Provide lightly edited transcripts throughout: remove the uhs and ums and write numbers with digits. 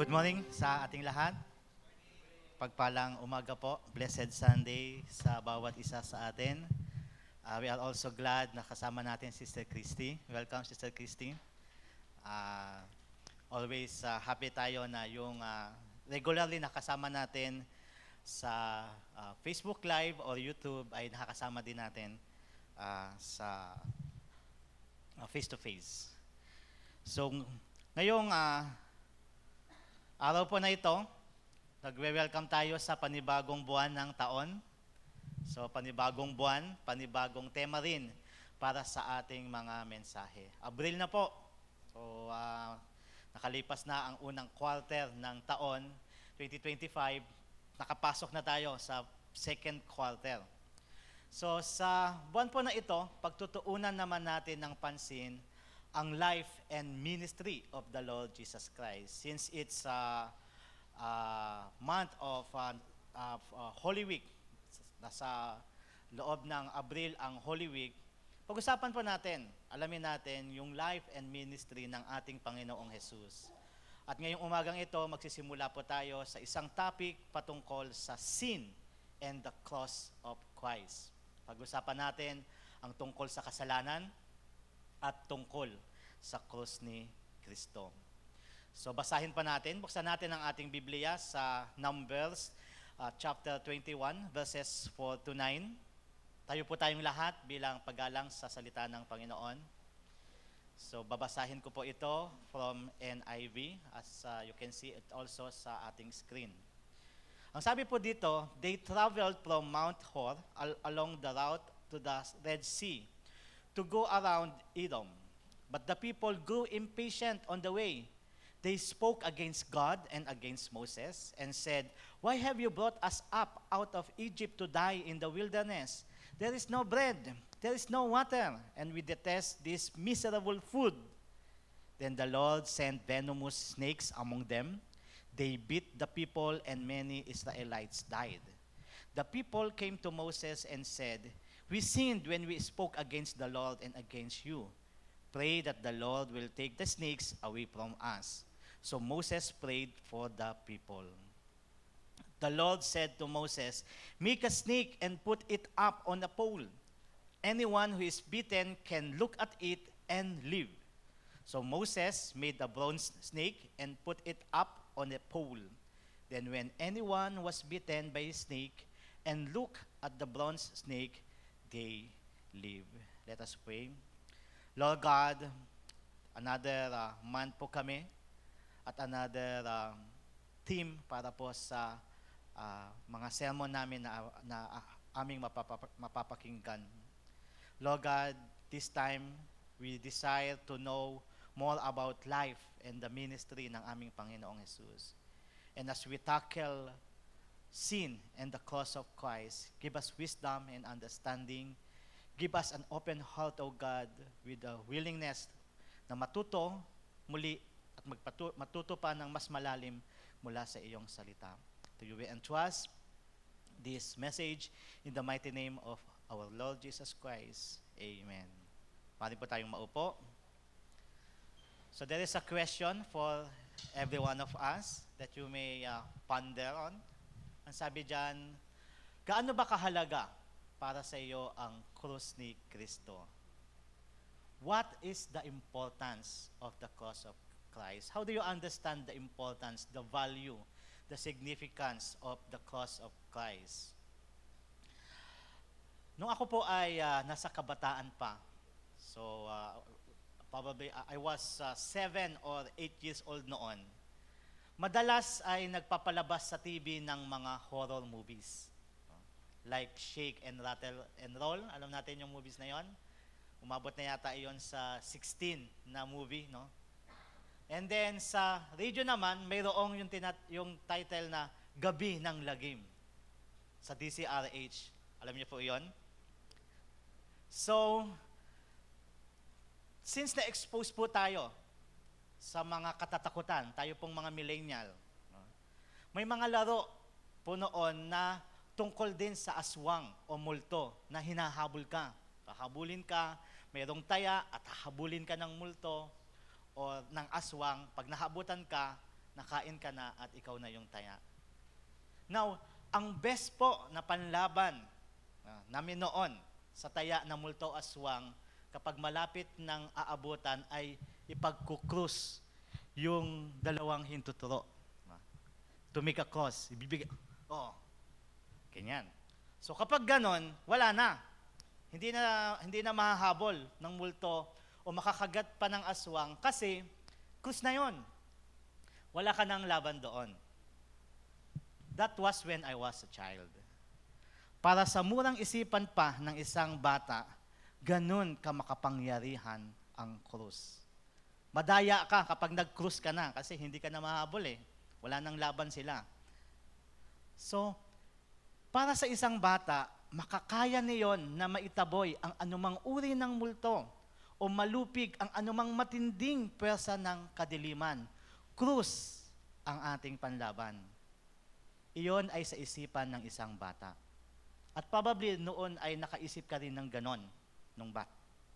Good morning sa ating lahat. Pagpalang umaga po, Blessed Sunday sa bawat isa sa atin. We are also glad na kasama natin Sister Christy. Welcome, Sister Christy. Uh, always happy tayo na yung regularly nakasama natin sa Facebook Live or YouTube ay nakakasama din natin sa face-to-face. So, ngayong araw po na ito, nagwe-welcome tayo sa panibagong buwan ng taon. So, panibagong buwan, panibagong tema rin para sa ating mga mensahe. Abril na po. So, nakalipas na ang unang quarter ng taon, 2025. Nakapasok na tayo sa second quarter. So, sa buwan po na ito, pagtutuunan naman natin ng pansin ang life and ministry of the Lord Jesus Christ. Since it's month of Holy Week, nasa loob ng Abril ang Holy Week, pag-usapan po natin, alamin natin yung life and ministry ng ating Panginoong Jesus. At ngayong umagang ito, magsisimula po tayo sa isang topic patungkol sa sin and the cross of Christ. Pag-usapan natin ang tungkol sa kasalanan at tungkol sa krus ni Kristo. So basahin pa natin, buksan natin ang ating Biblia sa Numbers chapter 21 verses 4 to 9. Tayo po tayong lahat bilang paggalang sa salita ng Panginoon. So babasahin ko po ito from NIV as you can see it also sa ating screen. Ang sabi po dito, they traveled from Mount Hor along the route to the Red Sea to go around Edom. But the people grew impatient on the way. They spoke against God and against Moses and said, "Why have you brought us up out of Egypt to die in the wilderness? There is no bread, there is no water, and we detest this miserable food." Then the Lord sent venomous snakes among them. They bit the people, and many Israelites died. The people came to Moses and said, "We sinned when we spoke against the Lord and against you. Pray that the Lord will take the snakes away from us." So Moses prayed for the people. The Lord said to Moses, "Make a snake and put it up on a pole. Anyone who is bitten can look at it and live." So Moses made a bronze snake and put it up on a pole. Then when anyone was bitten by a snake and looked at the bronze snake, they live. Let us pray. Lord God, another month po kami at another theme para po sa mga sermon namin na aming mapapakinggan. Lord God, this time we desire to know more about life and the ministry ng aming Panginoong Jesus. And as we tackle sin and the cross of Christ, give us wisdom and understanding. Give us an open heart, O God, with a willingness na matuto muli at matuto pa ng mas malalim mula sa iyong salita. To you we entrust this message in the mighty name of our Lord Jesus Christ. Amen. Pwede po tayong maupo. So there is a question for every one of us that you may ponder on. Ang sabi dyan, gaano ba kahalaga para sa iyo ang krus ni Kristo? What is the importance of the cross of Christ? How do you understand the importance, the value, the significance of the cross of Christ? Nung ako po ay nasa kabataan pa, so probably I was 7 or 8 years old noon, madalas ay nagpapalabas sa TV ng mga horror movies. Like Shake and Rattle and Roll. Alam natin yung movies na yon. Umabot na yata iyon sa 16 na movie, no? And then sa radio naman, mayroong yung title na Gabi ng Lagim sa DCRH. Alam niyo po iyon? So, since na-expose po tayo sa mga katatakutan, tayo pong mga millennial, no? May mga laro po noon na tungkol din sa aswang o multo na hinahabol ka. Hahabulin ka, mayroong taya at hahabulin ka ng multo o ng aswang. Pag nahabutan ka, nakain ka na at ikaw na yung taya. Now, ang best po na panlaban namin noon sa taya na multo aswang kapag malapit ng aabutan ay ipagkukrus yung dalawang hintuturo. To make a cross. Ibibigay. Ganyan. So kapag ganon, wala na. Hindi na mahahabol ng multo o makakagat pa ng aswang kasi krus na yon. Wala ka nang laban doon. That was when I was a child. Para sa murang isipan pa ng isang bata, ganun ka makapangyarihan ang krus. Madaya ka kapag nag-krus ka na kasi hindi ka na mahabol eh. Wala nang laban sila. So, para sa isang bata, makakaya niyon na maitaboy ang anumang uri ng multo o malupig ang anumang matinding pwersa ng kadiliman. Krus ang ating panlaban. Iyon ay sa isipan ng isang bata. At probably noon ay nakaisip ka rin ng ganon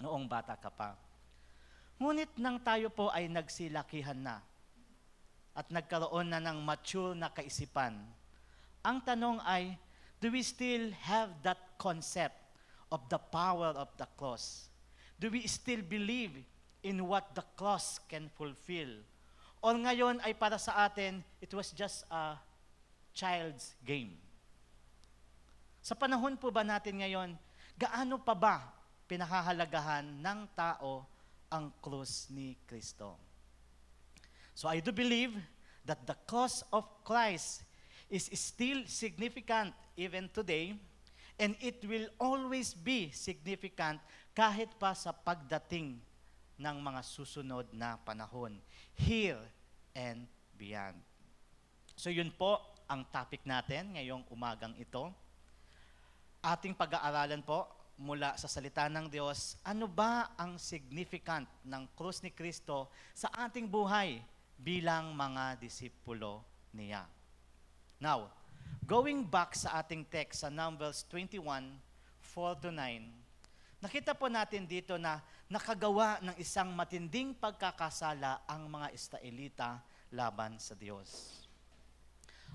noong bata ka pa. Ngunit nang tayo po ay nagsilakihan na at nagkaroon na ng mature na kaisipan, ang tanong ay, do we still have that concept of the power of the cross? Do we still believe in what the cross can fulfill? Or ngayon ay para sa atin, it was just a child's game? Sa panahon po ba natin ngayon, gaano pa ba pinahahalagahan ng tao ang krus ni Kristo? So I do believe that the cross of Christ is still significant even today, and it will always be significant kahit pa sa pagdating ng mga susunod na panahon, here and beyond. So yun po ang topic natin ngayong umagang ito. Ating pag-aaralan po mula sa salita ng Diyos, ano ba ang significant ng krus ni Kristo sa ating buhay bilang mga disipulo niya. Now, going back sa ating text sa Numbers 21, 4-9, nakita po natin dito na nakagawa ng isang matinding pagkakasala ang mga Israelita laban sa Diyos.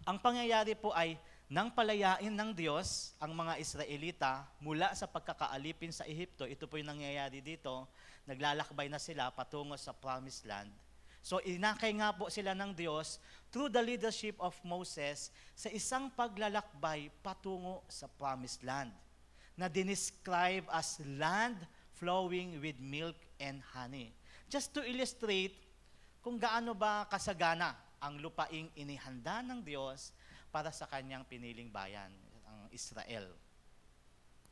Ang pangyayari po ay nang palayain ng Diyos ang mga Israelita mula sa pagkakaalipin sa Ehipto, ito po yung nangyayari dito, naglalakbay na sila patungo sa Promised Land. So inakay nga po sila ng Diyos through the leadership of Moses sa isang paglalakbay patungo sa Promised Land na dinescribe as land flowing with milk and honey. Just to illustrate kung gaano ba kasagana ang lupaing inihanda ng Diyos para sa kanyang piniling bayan, ang Israel.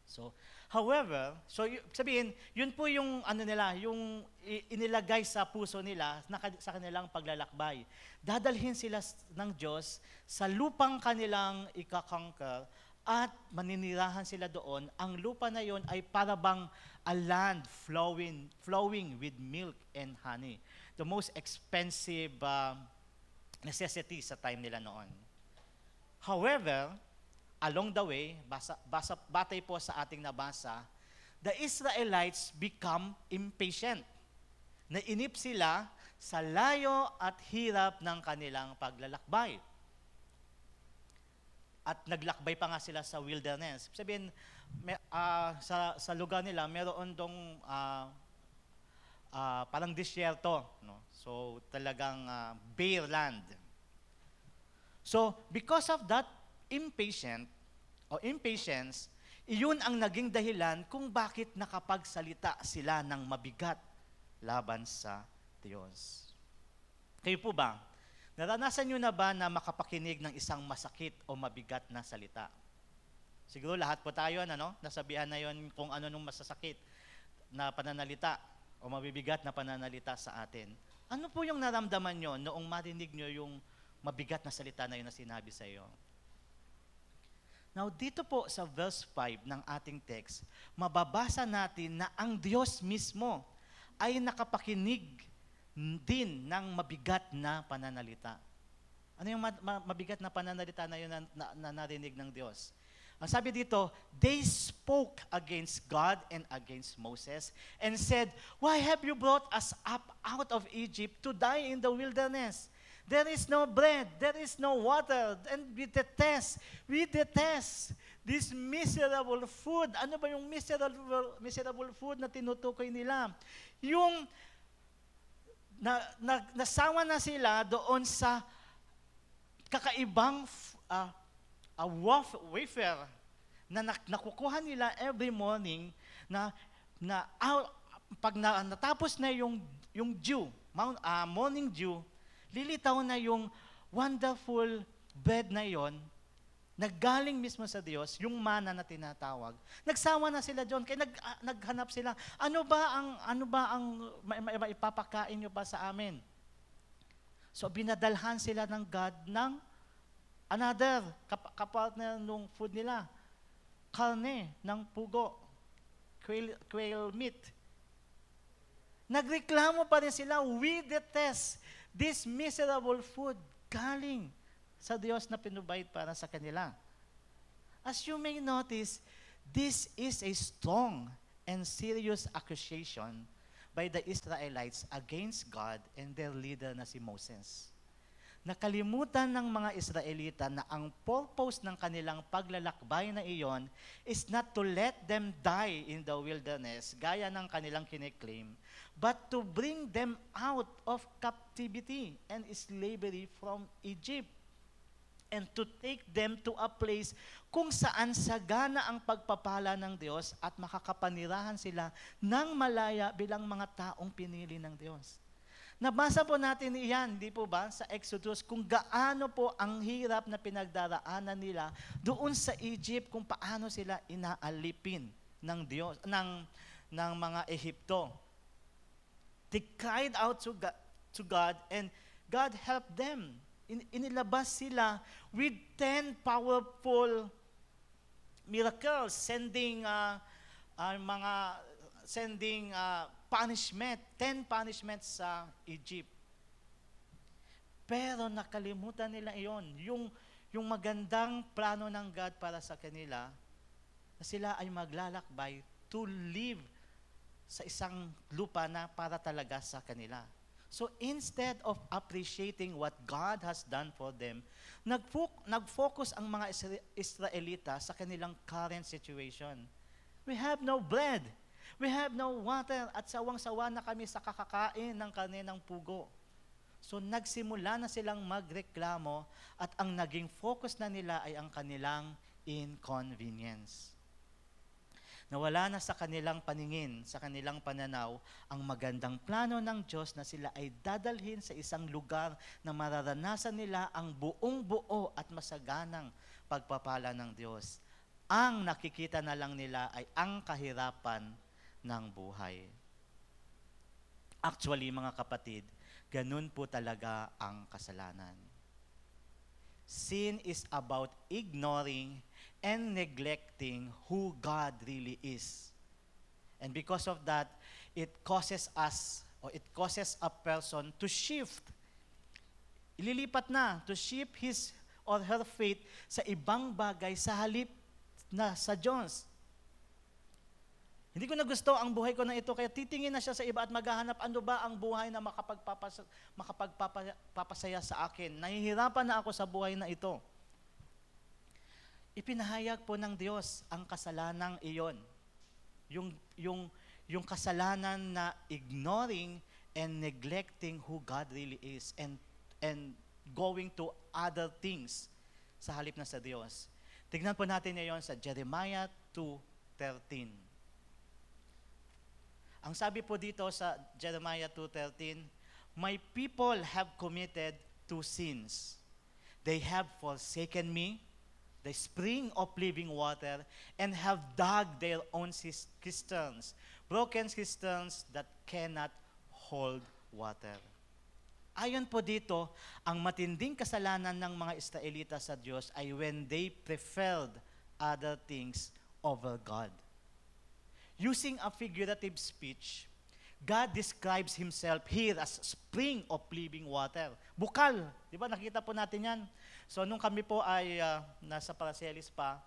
So, however, sabihin, yun po yung yung inilagay sa puso nila sa kanilang paglalakbay. Dadalhin sila ng Diyos sa lupang kanilang ikakonquer at maninirahan sila doon. Ang lupa na yon ay parabang a land flowing with milk and honey. The most expensive necessity sa time nila noon. However, along the way, batay po sa ating nabasa, the Israelites become impatient. Nainip sila sa layo at hirap ng kanilang paglalakbay. At naglakbay pa nga sila sa wilderness. Sabihin, sa lugar nila, meron dong parang disyerto. No? So, talagang bare land. So, because of that impatience, iyon ang naging dahilan kung bakit nakapagsalita sila ng mabigat laban sa Diyos. Kayo po ba? Naranasan nyo na ba na makapakinig ng isang masakit o mabigat na salita? Siguro lahat po tayo, nasabihan na yon kung ano nung masasakit na pananalita o mabibigat na pananalita sa atin. Ano po yung naramdaman nyo noong marinig nyo yung mabigat na salita na yun na sinabi sa iyo? Now, dito po sa verse 5 ng ating text, mababasa natin na ang Diyos mismo ay nakapakinig din ng mabigat na pananalita. Ano yung mabigat na pananalita na yun na narinig ng Diyos? Ang sabi dito, they spoke against God and against Moses and said, "Why have you brought us up out of Egypt to die in the wilderness? There is no bread, there is no water, and we detest this miserable food. Ano ba yung miserable food na tinutukoy nila? Yung nasawa na sila doon sa kakaibang wafer na nakukuha nila every morning pag natapos na yung dew, morning dew, lilitaw na yung wonderful bread na yon, naggaling mismo sa Diyos, yung mana na tinatawag. Nagsawa na sila doon, kaya naghanap sila, ano ba ang maipapakain nyo ba sa amin? So binadalhan sila ng God ng another kapartner nung food nila, karne ng pugo, quail meat. Nagreklamo pa rin sila, we detest this miserable food galing sa Diyos na pinrovide para sa kanila. As you may notice, this is a strong and serious accusation by the Israelites against God and their leader na si Moses. Nakalimutan ng mga Israelita na ang purpose ng kanilang paglalakbay na iyon is not to let them die in the wilderness, gaya ng kanilang kiniklaim, but to bring them out of captivity and slavery from Egypt, and to take them to a place kung saan sagana ang pagpapala ng Diyos at makakapanirahan sila ng malaya bilang mga taong pinili ng Diyos. Nabasa po natin iyan, di po ba, sa Exodus, kung gaano po ang hirap na pinagdaraanan nila doon sa Egypt, kung paano sila inaalipin ng Diyos, ng mga Ehipto. They cried out to God and God helped them. Inilabas sila with 10 powerful miracles, sending punishment, 10 punishments sa Egypt. Pero nakalimutan nila iyon, yung magandang plano ng God para sa kanila, na sila ay maglalakbay to live sa isang lupa na para talaga sa kanila. So instead of appreciating what God has done for them, nag-focus ang mga Israelita sa kanilang current situation. We have no bread. We have no water at sawang-sawa na kami sa kakakain ng karne ng pugo. So nagsimula na silang magreklamo at ang naging focus na nila ay ang kanilang inconvenience. Nawala na sa kanilang paningin, sa kanilang pananaw, ang magandang plano ng Diyos na sila ay dadalhin sa isang lugar na mararanasan nila ang buong-buo at masaganang pagpapala ng Diyos. Ang nakikita na lang nila ay ang kahirapan ng buhay. Actually, mga kapatid, ganun po talaga ang kasalanan. Sin is about ignoring and neglecting who God really is. And because of that, it causes a person to shift. Ililipat na, to shift his or her faith sa ibang bagay sa halip na sa Diyos. Hindi ko na gusto ang buhay ko na ito, kaya titingin na siya sa iba at maghahanap, ano ba ang buhay na makapagpapasaya sa akin? Nahihirapan na ako sa buhay na ito. Ipinahayag po ng Diyos ang kasalanang iyon. Yung kasalanan na ignoring and neglecting who God really is and going to other things sa halip na sa Diyos. Tignan po natin ngayon sa Jeremiah 2:13. Ang sabi po dito sa Jeremiah 2:13, "My people have committed two sins. They have forsaken me, the spring of living water, and have dug their own cisterns, broken cisterns that cannot hold water." Ayon po dito, ang matinding kasalanan ng mga Israelita sa Diyos ay when they preferred other things over God. Using a figurative speech, God describes Himself here as spring of living water. Bukal. Di ba? Nakita po natin yan. So, nung kami po ay nasa Paracelis pa,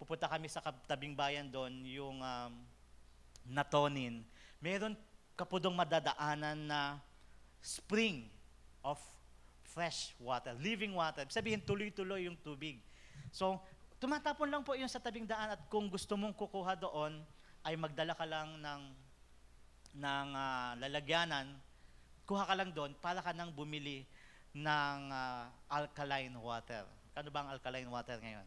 pupunta kami sa tabing bayan doon, yung Natonin. Meron kapudong madadaanan na spring of fresh water, living water. Sabihin, tuloy-tuloy yung tubig. So, tumatapon lang po yun sa tabing daan at kung gusto mong kukuha doon, ay magdala ka lang ng lalagyanan, kuha ka lang doon para ka nang bumili ng alkaline water. Ano ba ang alkaline water ngayon?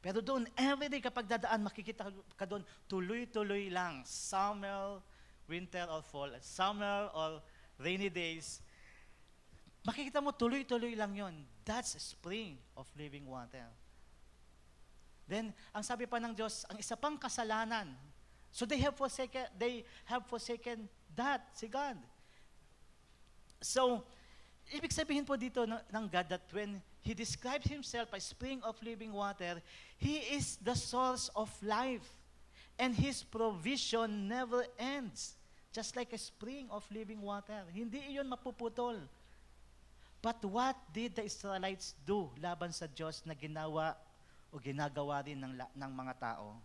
Pero doon, everyday kapag dadaan, makikita ka doon, tuloy-tuloy lang. Summer, winter or fall, summer or rainy days, makikita mo tuloy-tuloy lang yon. That's a spring of living water. Then, ang sabi pa ng Diyos, ang isa pang kasalanan, so they have forsaken that, si God. So, ibig sabihin po dito ng God that when He describes Himself as spring of living water, He is the source of life. And His provision never ends. Just like a spring of living water. Hindi iyon mapuputol. But what did the Israelites do laban sa Diyos na ginawa o ginagawa rin ng mga tao?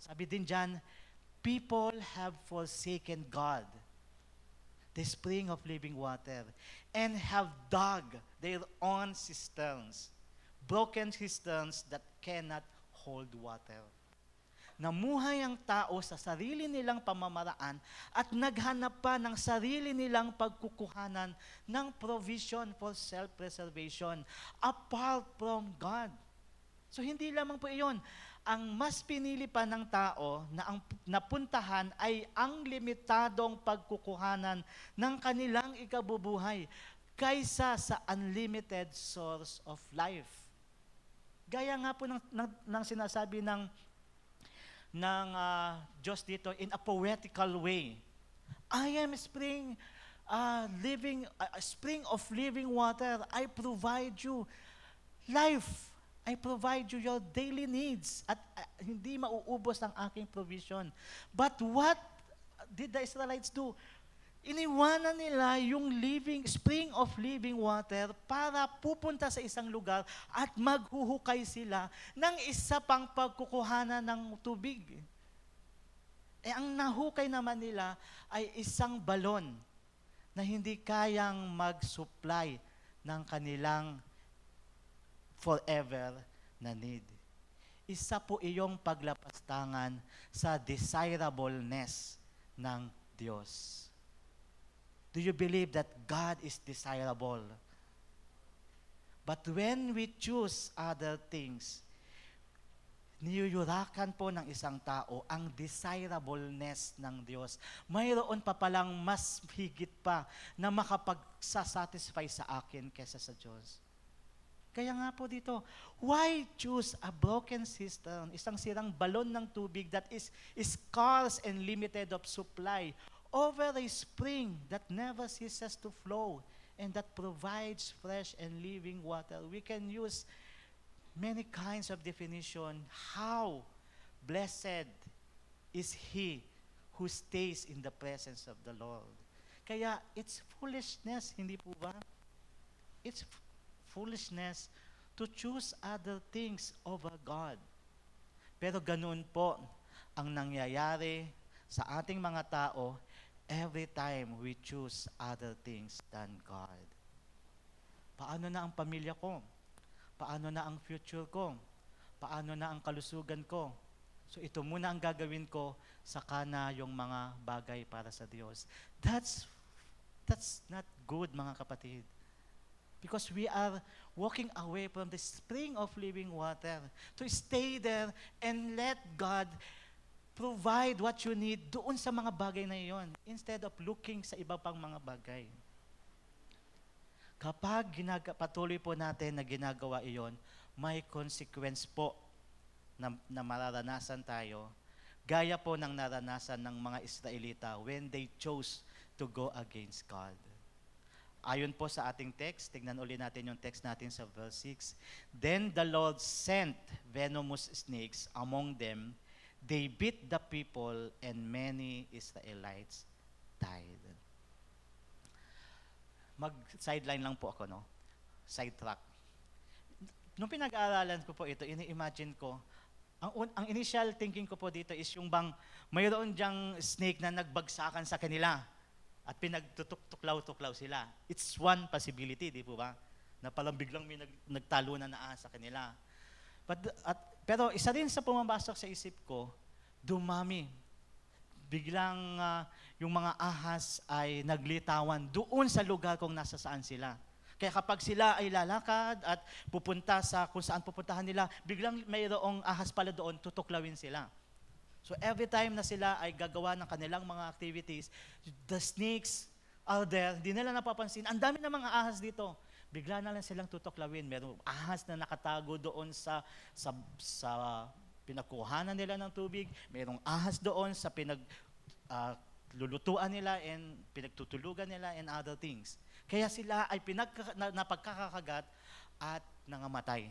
Sabi din dyan, people have forsaken God, the spring of living water, and have dug their own cisterns, broken cisterns that cannot hold water. Namuhay ang tao sa sarili nilang pamamaraan at naghanap pa ng sarili nilang pagkukuhanan ng provision for self-preservation apart from God. So hindi lamang po iyon. Ang mas pinili pa ng tao na ang napuntahan ay ang limitadong pagkukuhanan ng kanilang ikabubuhay kaysa sa unlimited source of life. Gaya nga po ng sinasabi ng Diyos dito in a poetical way. I am a spring of living water. I provide you life. I provide you your daily needs at hindi mauubos ang aking provision. But what did the Israelites do? Iniwanan nila yung spring of living water para pupunta sa isang lugar at maghuhukay sila ng isa pang pagkukuhanan ng tubig. Ang nahukay naman nila ay isang balon na hindi kayang mag-supply ng kanilang forever na need. Isa po iyong paglapastangan sa desirableness ng Diyos. Do you believe that God is desirable? But when we choose other things, niyuyurakan po ng isang tao ang desirableness ng Diyos. Mayroon pa palang mas higit pa na makapagsasatisfy sa akin kesa sa Diyos. Kaya nga po dito, why choose a broken cistern, isang sirang balon ng tubig that is scarce and limited of supply, over a spring that never ceases to flow and that provides fresh and living water? We can use many kinds of definition. How blessed is he who stays in the presence of the Lord. Kaya it's foolishness, hindi po ba? It's foolishness to choose other things over God. Pero ganun po ang nangyayari sa ating mga tao every time we choose other things than God. Paano na ang pamilya ko? Paano na ang future ko? Paano na ang kalusugan ko? So ito muna ang gagawin ko, saka na yung mga bagay para sa Diyos. That's not good, mga kapatid. Because we are walking away from the spring of living water to stay there and let God provide what you need doon sa mga bagay na iyon instead of looking sa iba pang mga bagay. Kapag patuloy po natin na ginagawa iyon, may consequence po na mararanasan tayo, gaya po ng naranasan ng mga Israelita when they chose to go against God. Ayon po sa ating text, tignan uli natin yung text natin sa verse 6. Then the Lord sent venomous snakes among them. They bit the people and many Israelites died. Mag-sideline lang po ako, no? Sidetrack. Nung pinag-aaralan ko po ito, ini-imagine ko, ang initial thinking ko po dito is yung bang mayroon diyang snake na nagbagsakan sa kanila. at pinagtutuklaw-tuklaw sila. It's one possibility, di po ba? Na palang biglang may nagtalunan na ahas sa kanila. Pero isa rin sa pumapasok sa isip ko, dumami. Biglang yung mga ahas ay naglitawan doon sa lugar kung nasa saan sila. Kaya kapag sila ay lalakad at pupunta sa kung saan pupuntahan nila, biglang mayroong ahas pala doon, tutuklawin sila. So every time na sila ay gagawa ng kanilang mga activities, the snakes are there, hindi nila napapansin. Ang dami ng mga ahas dito. Bigla na lang silang tutuklawin. Merong ahas na nakatago doon sa pinakuhanan nila ng tubig. Merong ahas doon sa lulutuan nila and pinagtutulugan nila and other things. Kaya sila ay napagkakakagat at nangamatay.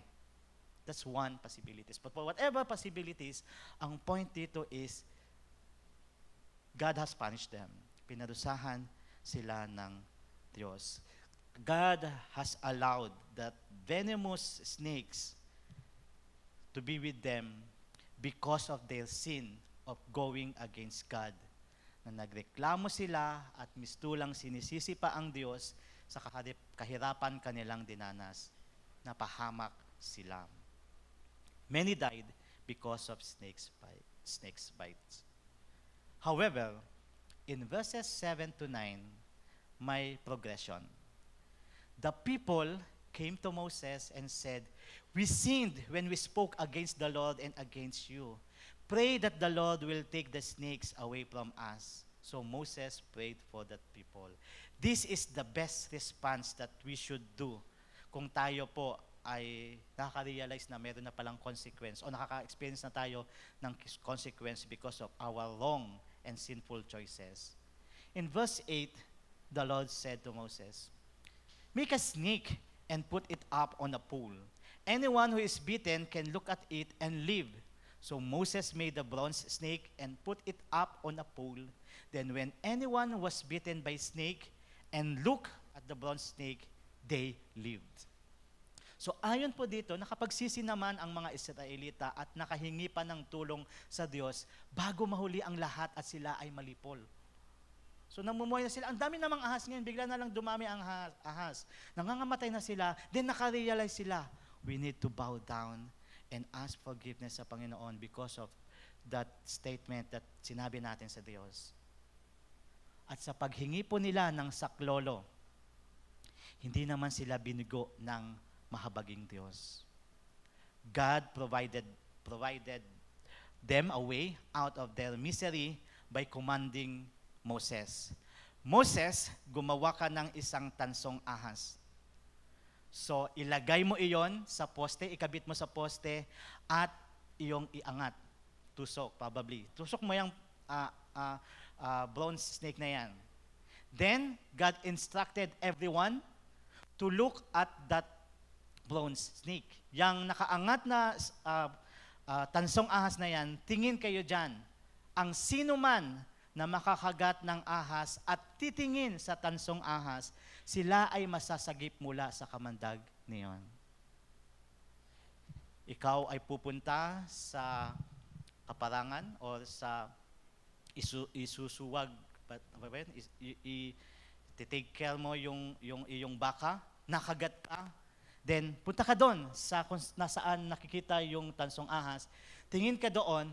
That's one possibilities. But for whatever possibilities, ang point dito is God has punished them. Pinarusahan sila ng Diyos. God has allowed that venomous snakes to be with them because of their sin of going against God. Na nagreklamo sila at mistulang sinisisi pa ang Diyos sa kahirapan kanilang dinanas. Napahamak sila. Many died because of snakes bites. However, in verses 7 to 9, may progression. The people came to Moses and said, "We sinned when we spoke against the Lord and against you. Pray that the Lord will take the snakes away from us." So Moses prayed for that people. This is the best response that we should do kung tayo po ay nakaka-realize na meron na palang consequence o nakaka-experience na tayo ng consequence because of our wrong and sinful choices. In verse 8, the Lord said to Moses, "Make a snake and put it up on a pole. Anyone who is bitten can look at it and live." So Moses made a bronze snake and put it up on a pole. Then when anyone was bitten by snake and looked at the bronze snake, they lived. So ayon po dito, nakapagsisi naman ang mga Israelita at nakahingi pa ng tulong sa Diyos bago mahuli ang lahat at sila ay malipol. So namumuhay na sila. Ang dami namang ahas ngayon, bigla na lang dumami ang ahas. Nangangamatay na sila, then nakarealize sila, we need to bow down and ask forgiveness sa Panginoon because of that statement that sinabi natin sa Diyos. At sa paghingi po nila ng saklolo, hindi naman sila binigo ng mahabaging Diyos. God provided them a way out of their misery by commanding Moses. Moses, gumawa ka ng isang tansong ahas. So, ilagay mo iyon sa poste, ikabit mo sa poste, at iyong iangat. Tusok, probably. Tusok mo yung bronze snake na yan. Then, God instructed everyone to look at that bronze snake. Yang nakaangat na tansong ahas na yan, tingin kayo dyan. Ang sino man na makakagat ng ahas at titingin sa tansong ahas, sila ay masasagip mula sa kamandag niyon. Ikaw ay pupunta sa kaparangan o sa isusuwag, i-take care mo yung iyong baka, nakagat ka, then punta ka doon sa kung nasaan nakikita yung tansong ahas, tingin ka doon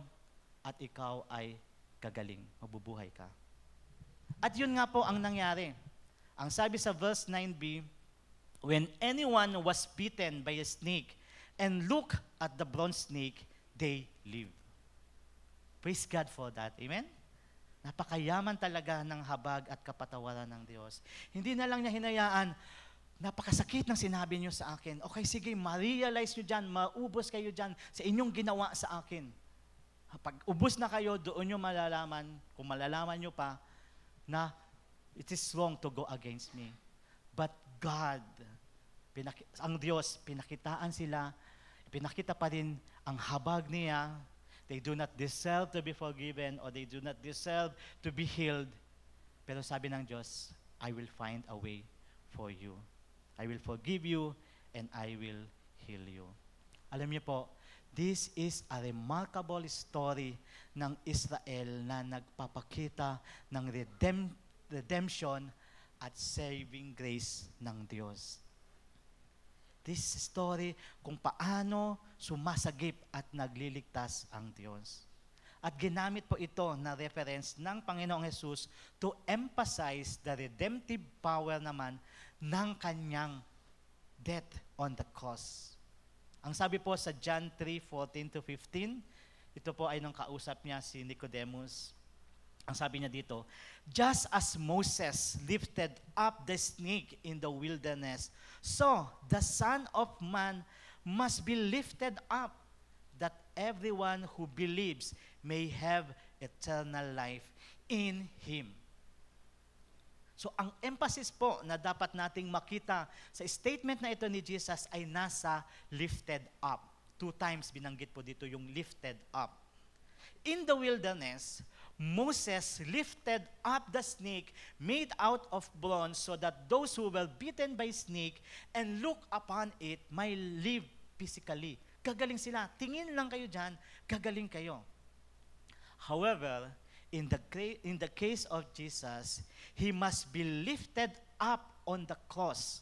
at ikaw ay gagaling, mabubuhay ka. At yun nga po ang nangyari. Ang sabi sa verse 9b, when anyone was bitten by a snake and looked at the bronze snake, they lived. Praise God for that. Amen? Napakayaman talaga ng habag at kapatawaran ng Diyos. Hindi na lang niya hinayaan, napakasakit ng sinabi niyo sa akin. Okay, sige, ma-realize niyo dyan, maubos kayo dyan sa inyong ginawa sa akin. Pag ubos na kayo, doon nyo malalaman, kung malalaman nyo pa, na it is wrong to go against me. But God, ang Diyos, pinakitaan sila, pinakita pa rin ang habag niya. They do not deserve to be forgiven or they do not deserve to be healed. Pero sabi ng Diyos, I will find a way for you. I will forgive you and I will heal you. Alam niyo po, this is a remarkable story ng Israel na nagpapakita ng redemption at saving grace ng Diyos. This story kung paano sumasagip at nagliligtas ang Diyos. At ginamit po ito na reference ng Panginoong Jesus to emphasize the redemptive power naman ng kanyang death on the cross. Ang sabi po sa John 3:14-15, ito po ay nung kausap niya si Nicodemus. Ang sabi niya dito, just as Moses lifted up the snake in the wilderness, so the Son of Man must be lifted up, that everyone who believes may have eternal life in Him. So ang emphasis po na dapat nating makita sa statement na ito ni Jesus ay nasa lifted up. 2 times binanggit po dito yung lifted up. In the wilderness, Moses lifted up the snake made out of bronze so that those who were bitten by snake and look upon it may live physically. Gagaling sila. Tingin lang kayo dyan, gagaling kayo. However, in the case of Jesus, He must be lifted up on the cross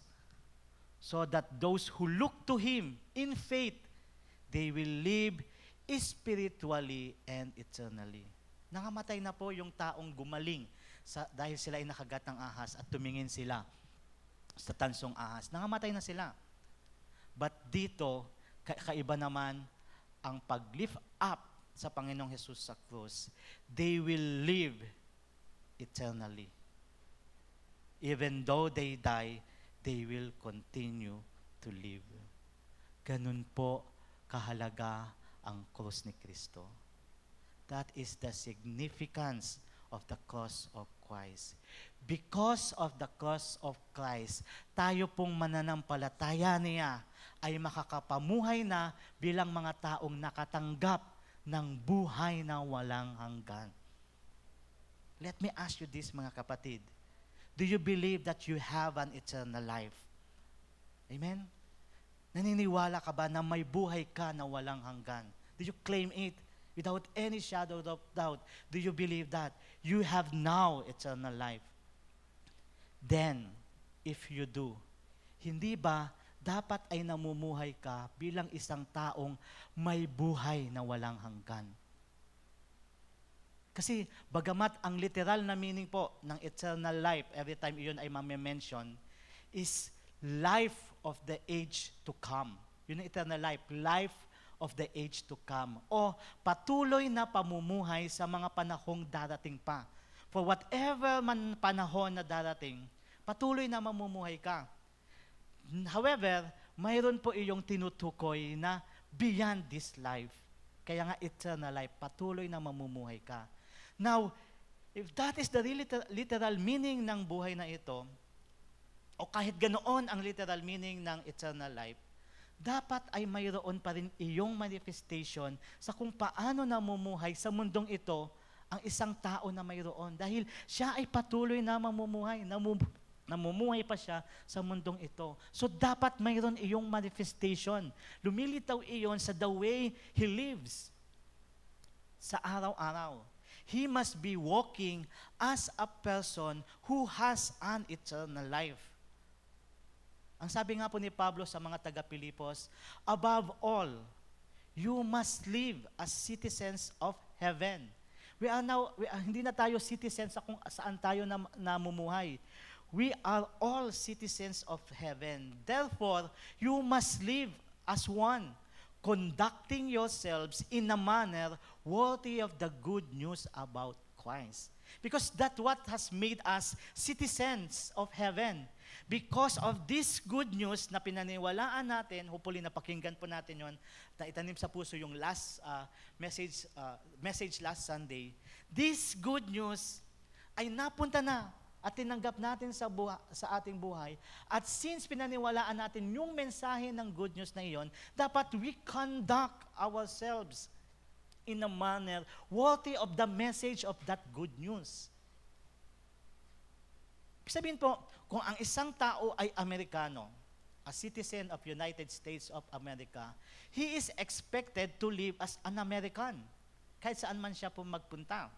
so that those who look to Him in faith, they will live spiritually and eternally. Nangamatay na po yung taong gumaling dahil sila ay nakagat ng ahas at tumingin sila sa tansong ahas. Nangamatay na sila. But dito, kaiba naman ang pag-lift up sa Panginoong Jesus sa krus. They will live eternally. Even though they die, they will continue to live. Ganun po kahalaga ang krus ni Kristo. That is the significance of the cross of Christ. Because of the cross of Christ, tayo pong mananampalataya niya ay makakapamuhay na bilang mga taong nakatanggap ng buhay na walang hanggan. Let me ask you this, mga kapatid. Do you believe that you have an eternal life? Amen? Naniniwala ka ba na may buhay ka na walang hanggan? Do you claim it without any shadow of doubt? Do you believe that you have now eternal life? Then, if you do, hindi ba dapat ay namumuhay ka bilang isang taong may buhay na walang hanggan? Kasi bagamat ang literal na meaning po ng eternal life, every time iyon ay mame-mention, is life of the age to come. Yun ang eternal life, life of the age to come. O patuloy na pamumuhay sa mga panahong darating pa. For whatever man panahon na darating, patuloy na mamumuhay ka. However, mayroon po iyong tinutukoy na beyond this life. Kaya nga eternal life, patuloy na mamumuhay ka. Now, if that is the literal meaning ng buhay na ito, o kahit ganoon ang literal meaning ng eternal life, dapat ay mayroon pa rin iyong manifestation sa kung paano namumuhay sa mundong ito ang isang tao na mayroon. Dahil siya ay patuloy na mamumuhay, namumuhay pa siya sa mundong ito. So dapat mayroon iyong manifestation. Lumilitaw iyon sa the way he lives sa araw-araw. He must be walking as a person who has an eternal life. Ang sabi nga po ni Pablo sa mga taga-Pilipos, above all, you must live as citizens of heaven. Hindi na tayo citizens sa kung saan tayo namumuhay. We are all citizens of heaven. Therefore, you must live as one, conducting yourselves in a manner worthy of the good news about Christ. Because that's what has made us citizens of heaven. Because of this good news na pinaniwalaan natin, hopefully napakinggan po natin yon, na itanim sa puso yung last message last Sunday, this good news ay napunta na at tinanggap natin sa ating buhay. At since pinaniwalaan natin yung mensahe ng good news na iyon, dapat we conduct ourselves in a manner worthy of the message of that good news. Sabihin po, kung ang isang tao ay Amerikano, a citizen of United States of America, he is expected to live as an American, kahit saan man siya po magpunta.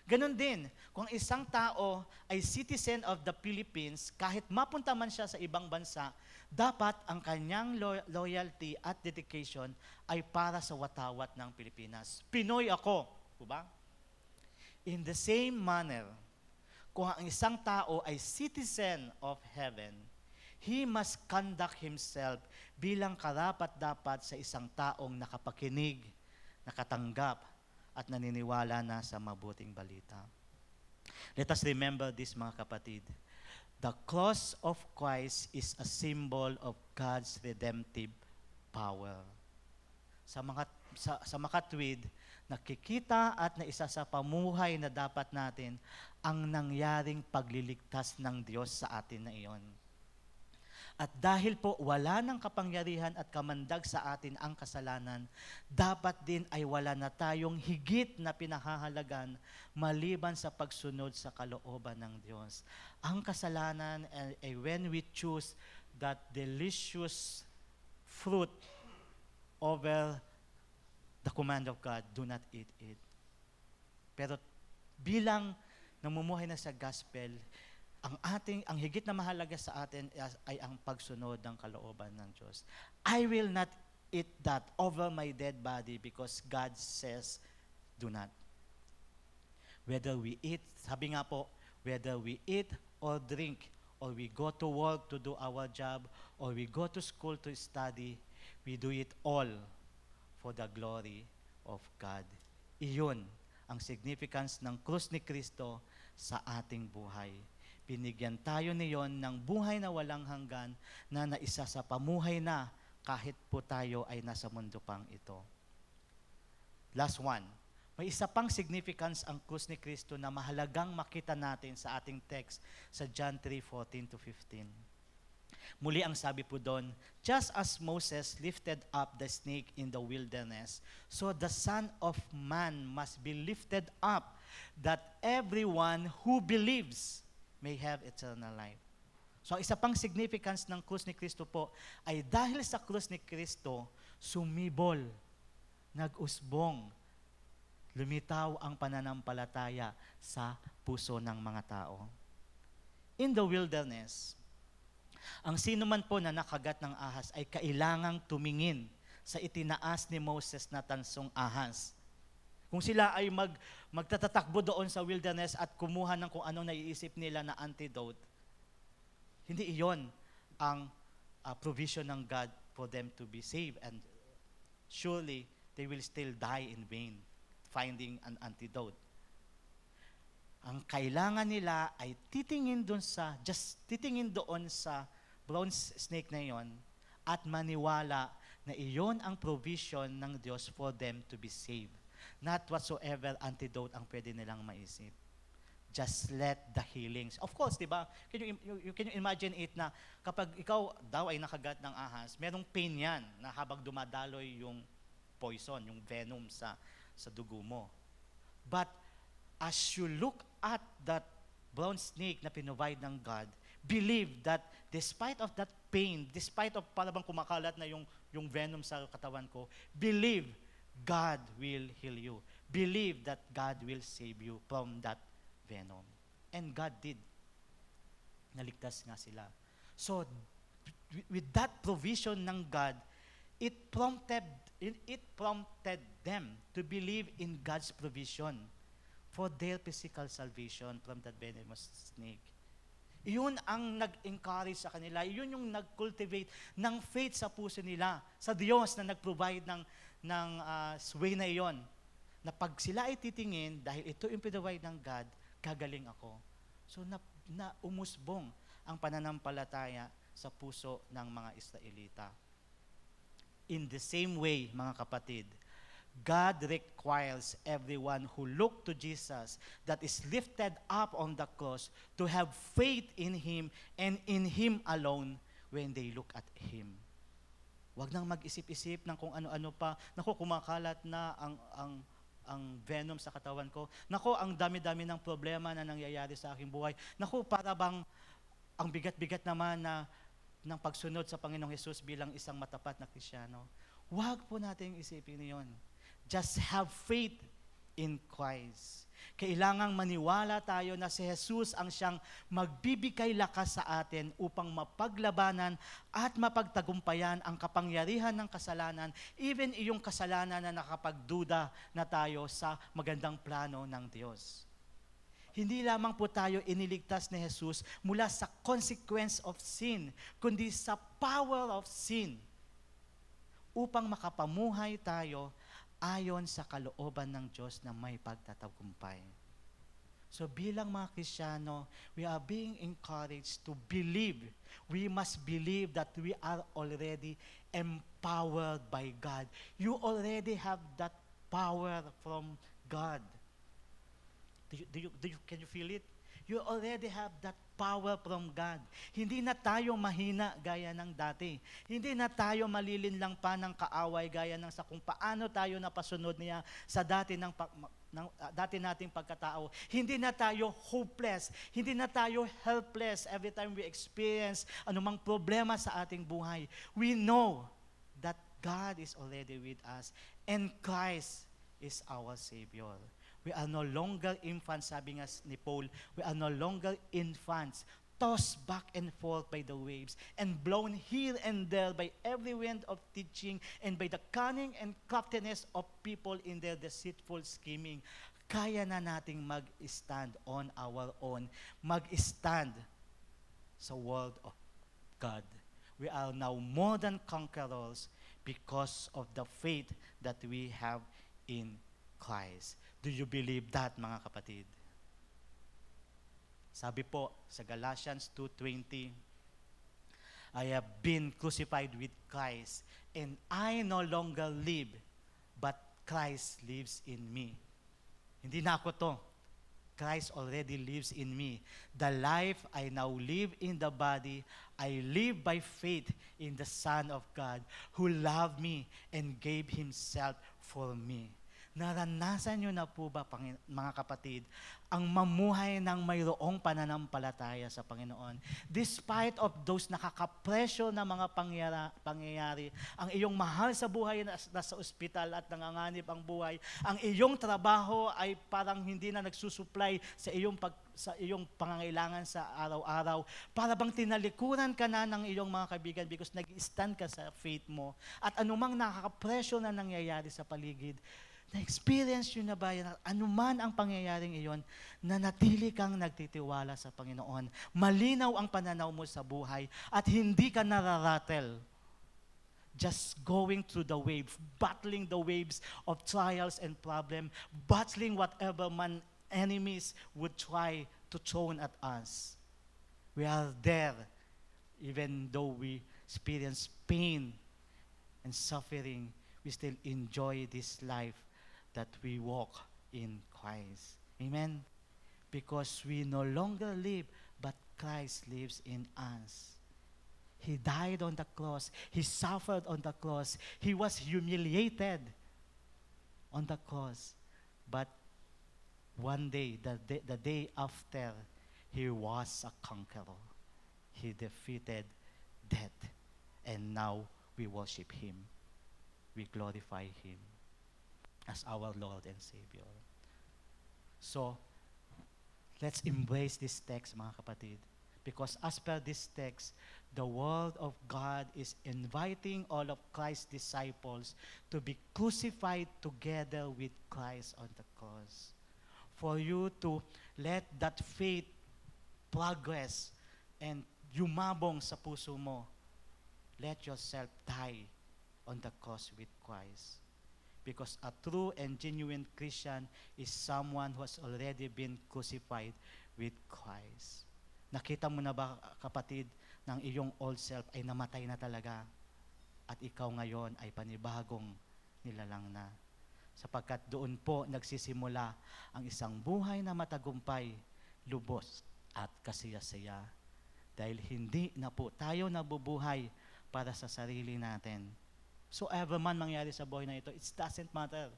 Ganon din, kung isang tao ay citizen of the Philippines, kahit mapunta man siya sa ibang bansa, dapat ang kanyang loyalty at dedication ay para sa watawat ng Pilipinas. Pinoy ako, po ba? In the same manner, kung ang isang tao ay citizen of heaven, he must conduct himself bilang karapat-dapat sa isang taong nakapakinig, nakatanggap, at naniniwala na sa mabuting balita. Let us remember this, mga kapatid. The cross of Christ is a symbol of God's redemptive power. Sa makatwid, nakikita at naisa sa pamuhay na dapat natin ang nangyaring pagliligtas ng Diyos sa atin na iyon. At dahil po wala ng kapangyarihan at kamandag sa atin ang kasalanan, dapat din ay wala na tayong higit na pinahahalagan maliban sa pagsunod sa kalooban ng Diyos. Ang kasalanan ay when we choose that delicious fruit over the command of God, do not eat it. Pero bilang namumuhay na sa gospel, ang higit na mahalaga sa atin ay ang pagsunod ng kalooban ng Diyos. I will not eat that over my dead body because God says, do not. Whether we eat, sabi nga po, whether we eat or drink, or we go to work to do our job, or we go to school to study, we do it all for the glory of God. Iyon ang significance ng krus ni Kristo sa ating buhay. Binigyan tayo niyon ng buhay na walang hanggan na naisa sa pamuhay na kahit po tayo ay nasa mundo pang ito. Last one. May isa pang significance ang krus ni Kristo na mahalagang makita natin sa ating text sa John 3:14-15. Muli ang sabi po doon, just as Moses lifted up the snake in the wilderness, so the Son of Man must be lifted up, that everyone who believes may have eternal life. So, isa pang significance ng krus ni Kristo po ay dahil sa krus ni Kristo, sumibol, nag-usbong, lumitaw ang pananampalataya sa puso ng mga tao. In the wilderness, ang sino man po na nakagat ng ahas ay kailangang tumingin sa itinaas ni Moses na tansong ahas. Kung sila ay magtatatakbo doon sa wilderness at kumuha ng kung anong naiisip nila na antidote, hindi iyon ang provision ng God for them to be saved. And surely, they will still die in vain finding an antidote. Ang kailangan nila ay titingin doon sa bronze snake na iyon at maniwala na iyon ang provision ng Diyos for them to be saved. Not whatsoever antidote ang pwede nilang maisip. Just let the healings. Of course, di ba? Can you imagine it na kapag ikaw daw ay nakagat ng ahas, merong pain yan na habang dumadaloy yung poison, yung venom sa dugo mo. But as you look at that bronze snake na pinovide ng God, believe that despite of that pain, despite of parang kumakalat na yung venom sa katawan ko, believe God will heal you. Believe that God will save you from that venom. And God did. Naligtas nga sila. So, with that provision ng God, it prompted them to believe in God's provision for their physical salvation from that venomous snake. Iyon ang nag-encourage sa kanila. Iyon yung nag-cultivate ng faith sa puso nila, sa Diyos na nag-provide ng way na iyon. Na pag sila ay titingin, dahil ito yung pinrovide ng God, gagaling ako. So, na umusbong ang pananampalataya sa puso ng mga Israelita. In the same way, mga kapatid, God requires everyone who look to Jesus that is lifted up on the cross to have faith in Him and in Him alone when they look at Him. Huwag nang mag-isip-isip ng kung ano-ano pa. Naku, kumakalat na ang venom sa katawan ko. Naku, ang dami-dami ng problema na nangyayari sa aking buhay. Naku, para bang ang bigat-bigat naman ng pagsunod sa Panginoong Hesus bilang isang matapat na Kristiyano. Huwag po nating isipin niyon. Just have faith in Christ. Kailangang maniwala tayo na si Jesus ang siyang magbibigay lakas sa atin upang mapaglabanan at mapagtagumpayan ang kapangyarihan ng kasalanan, even iyong kasalanan na nakapagduda na tayo sa magandang plano ng Diyos. Hindi lamang po tayo iniligtas ni Jesus mula sa consequence of sin, kundi sa power of sin, upang makapamuhay tayo ayon sa kalooban ng Diyos na may pagtatagumpay. So bilang mga Kristiyano, we are being encouraged to believe. We must believe that we are already empowered by God. You already have that power from God. Can you feel it? You already have that power from God. Hindi na tayo mahina gaya ng dati. Hindi na tayo malilinlang pa ng kaaway gaya ng sa kung paano tayo napasunod niya sa dati nating pagkatao. Hindi na tayo hopeless. Hindi na tayo helpless every time we experience anumang problema sa ating buhay. We know that God is already with us and Christ is our Savior. We are no longer infants, sabi nga ni Paul, we are no longer infants, tossed back and forth by the waves, and blown here and there by every wind of teaching, and by the cunning and craftiness of people in their deceitful scheming. Kaya na nating mag-stand on our own, mag-stand sa word of God. We are now more than conquerors because of the faith that we have in Christ. Do you believe that, mga kapatid? Sabi po sa Galatians 2:20, I have been crucified with Christ, and I no longer live, but Christ lives in me. Hindi na ako to. Christ already lives in me. The life I now live in the body, I live by faith in the Son of God, who loved me and gave Himself for me. Naranasan nyo na po ba, mga kapatid, ang mamuhay ng mayroong pananampalataya sa Panginoon? Despite of those nakakapresyo na mga pangyayari, ang iyong mahal sa buhay na nasa ospital at nanganganib ang buhay, ang iyong trabaho ay parang hindi na nagsusupply sa iyong pangangailangan sa araw-araw, para bang tinalikuran ka na ng iyong mga kaibigan because nag-stand ka sa faith mo, at anumang nakakapresyo na nangyayari sa paligid, na-experience yun na ba yan? Anuman ang pangyayaring iyon, nanatili kang nagtitiwala sa Panginoon. Malinaw ang pananaw mo sa buhay at hindi ka nararatel. Just going through the wave, battling the waves of trials and problem, battling whatever enemies would try to throw at us. We are there, even though we experience pain and suffering, we still enjoy this life that we walk in Christ. Amen? Because we no longer live, but Christ lives in us. He died on the cross. He suffered on the cross. He was humiliated on the cross. But one day, the day after, He was a conqueror. He defeated death. And now we worship Him. We glorify Him as our Lord and Savior. So, let's embrace this text, mga kapatid. Because as per this text, the Word of God is inviting all of Christ's disciples to be crucified together with Christ on the cross. For you to let that faith progress and yumabong sa puso mo, let yourself die on the cross with Christ. Because a true and genuine Christian is someone who has already been crucified with Christ. Nakita mo na ba, kapatid, ng iyong old self ay namatay na talaga at ikaw ngayon ay panibagong nilalang na? Sapagkat doon po nagsisimula ang isang buhay na matagumpay, lubos at kasiyasiya. Dahil hindi na po tayo nabubuhay para sa sarili natin. So ever man mangyari sa buhay na ito, it doesn't matter.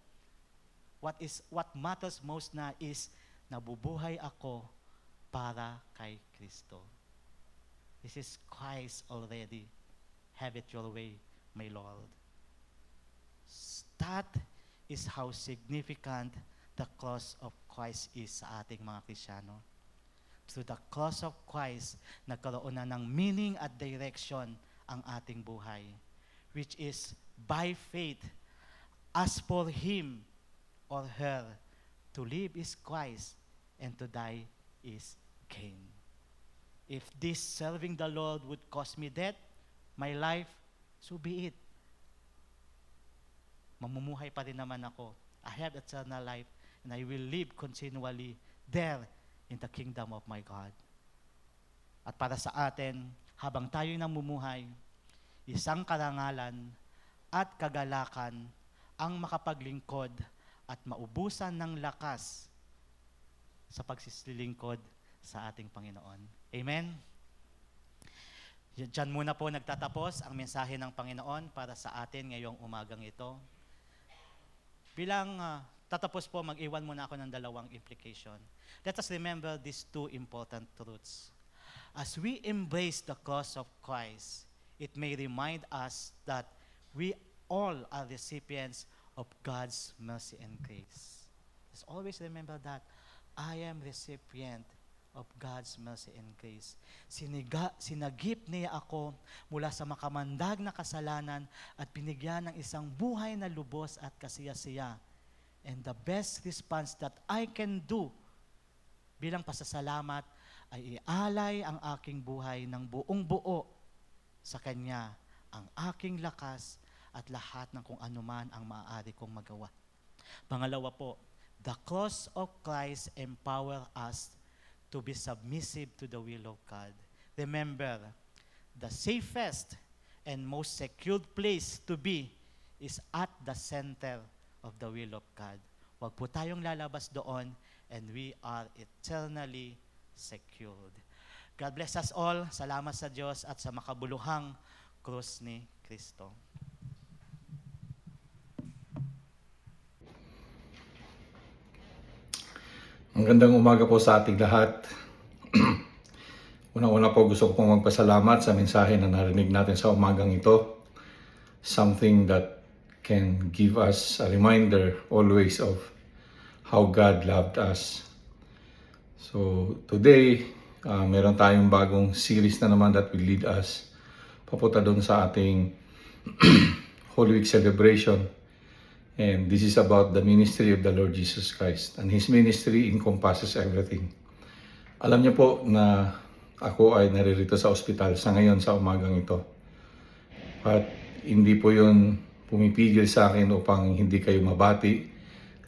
What matters most na is nabubuhay ako para kay Kristo. This is Christ already. Have it your way, my Lord. That is how significant the cross of Christ is sa ating mga Kristiyano. Through the cross of Christ, nagkaroon na ng meaning at direction ang ating buhay, which is by faith. As for him or her, to live is Christ, and to die is gain. If this serving the Lord would cost me death, my life, so be it. Mamumuhay pa rin naman ako. I have eternal life, and I will live continually there in the kingdom of my God. At para sa atin, habang tayo'y namumuhay, isang karangalan at kagalakan ang makapaglingkod at maubusan ng lakas sa pagsisilingkod sa ating Panginoon. Amen? Diyan muna po nagtatapos ang mensahe ng Panginoon para sa atin ngayong umagang ito. Bilang tatapos po, mag-iwan muna ako ng dalawang implication. Let us remember these two important truths. As we embrace the cross of Christ, it may remind us that we all are recipients of God's mercy and grace. Just always remember that I am recipient of God's mercy and grace. Sinagip niya ako mula sa makamandag na kasalanan at binigyan ng isang buhay na lubos at kasiya-siya. And the best response that I can do bilang pasasalamat ay ialay ang aking buhay ng buong buo sa Kanya, ang aking lakas at lahat ng kung anuman ang maaari kong magawa. Pangalawa po, the cross of Christ empower us to be submissive to the will of God. Remember, the safest and most secured place to be is at the center of the will of God. Huwag po tayong lalabas doon, and we are eternally secured. God bless us all. Salamat sa Diyos at sa makabuluhang krus ni Kristo. Magandang umaga po sa ating lahat. Unang-una po gusto ko pong magpasalamat sa mensahe na narinig natin sa umagang ito. Something that can give us a reminder always of how God loved us. So today, meron tayong bagong series na naman that will lead us papunta doon sa ating Holy Week celebration. And this is about the ministry of the Lord Jesus Christ. And His ministry encompasses everything. Alam niyo po na ako ay naririto sa ospital sa ngayon sa umagang ito. At hindi po yun pumipigil sa akin upang hindi kayo mabati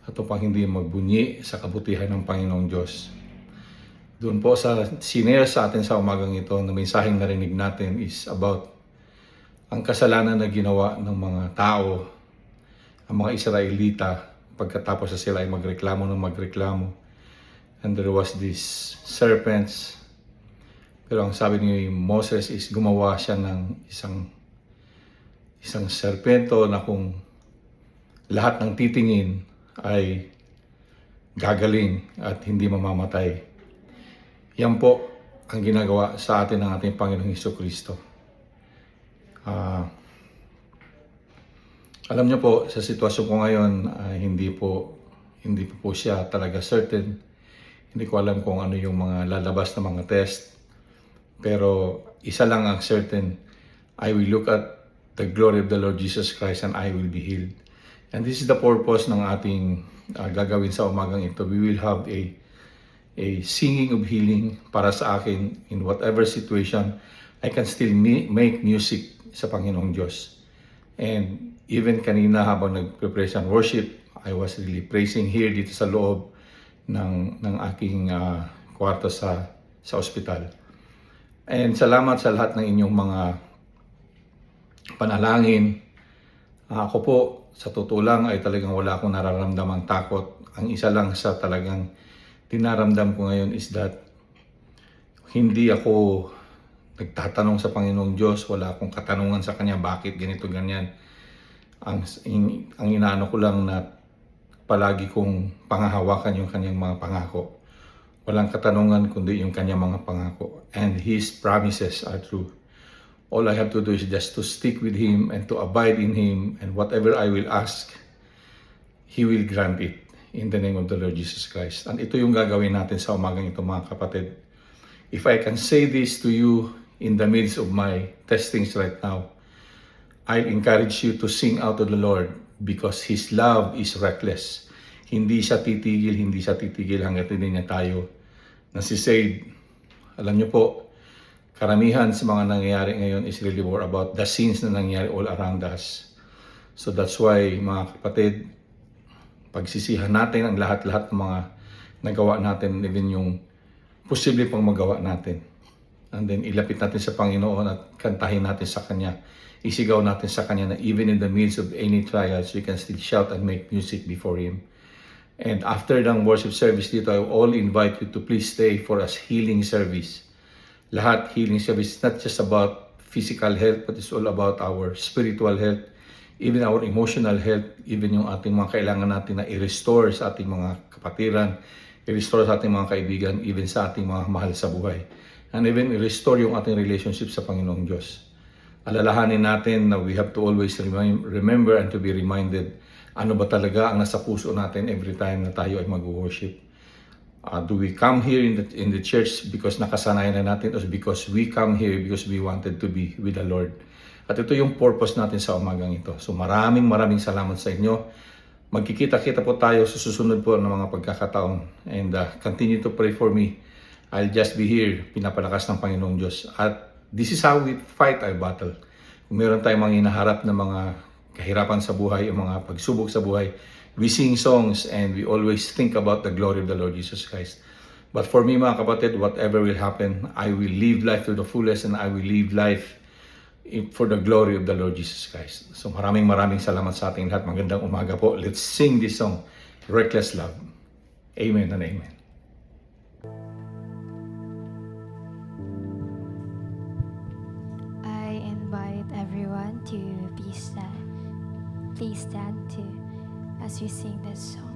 at upang hindi magbunyi sa kabutihan ng Panginoong Diyos. Doon po sa sinare sa atin sa umagang ito, na mensaheng narinig natin is about ang kasalanan na ginawa ng mga tao, ang mga Israelita, pagkatapos na sila ay magreklamo. And there was these serpents. Pero ang sabi ni Moses is gumawa siya ng isang serpento na kung lahat ng titingin ay gagaling at hindi mamamatay. Yan po ang ginagawa sa atin ng ating Panginoong Hesukristo. Alam niyo po, sa sitwasyon ko ngayon, hindi po siya talaga certain. Hindi ko alam kung ano yung mga lalabas na mga test. Pero isa lang ang certain, I will look at the glory of the Lord Jesus Christ and I will be healed. And this is the purpose ng ating gagawin sa umagang ito. We will have a singing of healing para sa akin in whatever situation. I can still make music sa Panginoong Diyos. And even kanina habang nag-preparation worship, I was really praising here dito sa loob ng aking kwarto sa ospital. And salamat sa lahat ng inyong mga panalangin. Ako po, sa totoo lang ay talagang wala akong nararamdamang takot. Ang isa lang sa talagang dinaramdam ko ngayon is that hindi ako nagtatanong sa Panginoong Diyos, wala akong katanungan sa Kanya, bakit ganito, ganyan. Ang inaano ko lang na palagi kong pangahawakan yung Kanyang mga pangako. Walang katanungan kundi yung Kanyang mga pangako. And His promises are true. All I have to do is just to stick with Him and to abide in Him, and whatever I will ask, He will grant it. in the name of the Lord Jesus Christ. And ito yung gagawin natin sa umagang ito, mga kapatid. If I can say this to you in the midst of my testings right now, I encourage you to sing out to the Lord because His love is reckless. Hindi siya titigil hanggat hindi niya tayo nasisave. Alam niyo po, karamihan sa mga nangyayari ngayon is really more about the sins na nangyayari all around us. So that's why, mga kapatid, pagsisihan natin ang lahat-lahat ng mga nagawa natin, even yung posible pang magawa natin. And then ilapit natin sa Panginoon at kantahin natin sa Kanya. Isigaw natin sa Kanya na even in the midst of any trials, we can still shout and make music before Him. And after ng worship service dito, I will all invite you to please stay for a healing service. Lahat healing service, not just about physical health, but it's all about our spiritual health, even our emotional health, even yung ating mga kailangan natin na i-restore sa ating mga kapatiran, i-restore sa ating mga kaibigan, even sa ating mga mahal sa buhay. And even i-restore yung ating relationship sa Panginoong Diyos. Alalahanin natin na we have to always remember and to be reminded ano ba talaga ang nasa puso natin every time na tayo ay mag-worship. Do we come here in the church because nakasanayan na natin, or because we come here because we wanted to be with the Lord? At ito yung purpose natin sa umagang ito. So maraming salamat sa inyo. Magkikita-kita po tayo sa susunod po ng mga pagkakataon. And continue to pray for me. I'll just be here, pinapalakas ng Panginoong Diyos. At this is how we fight our battle. Kung meron tayong mga hinaharap na mga kahirapan sa buhay, o mga pagsubok sa buhay, we sing songs and we always think about the glory of the Lord Jesus Christ. But for me, mga kapatid, whatever will happen, I will live life to the fullest and I will live life for the glory of the Lord Jesus Christ. So maraming salamat sa ating lahat. Magandang umaga po. Let's sing this song, Reckless Love. Amen and amen. I invite everyone to please stand to as we sing this song.